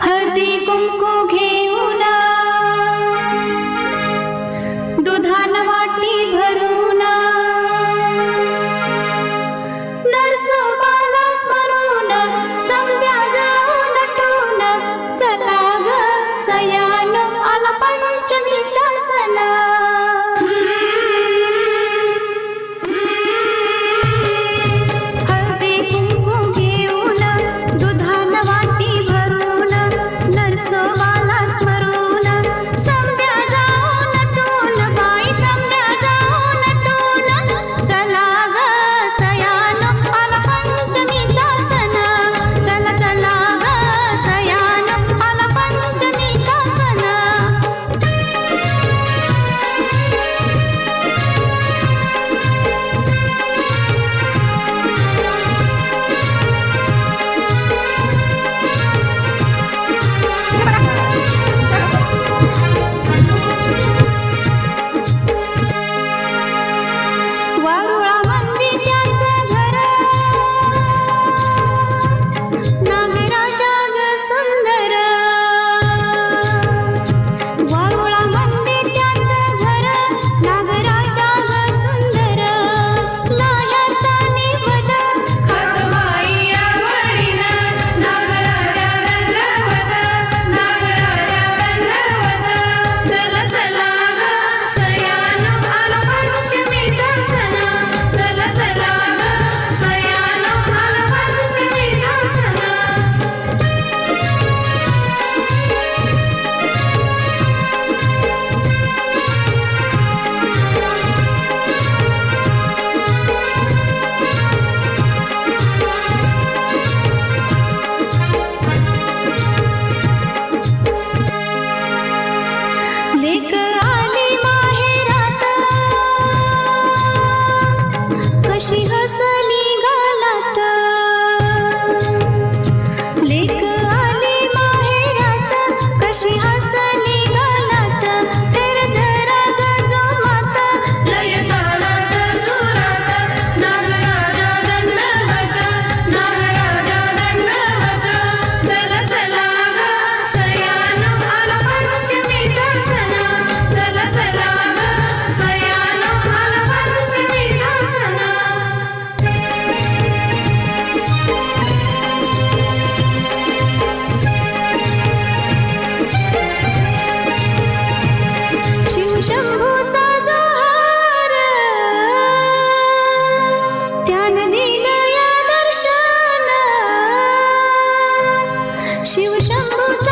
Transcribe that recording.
हळदी कुंकू घेऊन दुधान वाटी भरून नरसोबाला स्मरून संध्या जाऊन नटून चला ग सयान आला पंचमीचा सण हळदी कुंकू घेऊन दुधान वाटी भरून नरसोबाला स्मरून संध्या जाऊन नटून बाई संध्या जाऊन नटून चला ग सयान आला पंचमीचा सण चला चला ग सयान आला पंचमीचा सण वारुळा मंदी त्याचं घर नागराजा ग सुंदर वारुळा मंदी त्याचं घर नागराजा ग सुंदर लाह्याचा निवद खतबाई आवडीन नागराजा दंडवत नागराजा दंडवत चला चला ग सयान आला पंचमीचा सण चला चला ग सयान आला पंचमीचा सण लेक आली माहेरात कशी हसली गालात लेक आली माहेरात कशी हसली गालात फेर धरा गजमात लय तालात सुरात नागराजा दंडवत नागराजा दंडवत चला चला ग सयान आला पंचमीचा सण चला चला ग सयान आला पंचमीचा सण शिवशंभूचा जोहार त्यानं दिलं या दर्शन शिवशंभूचा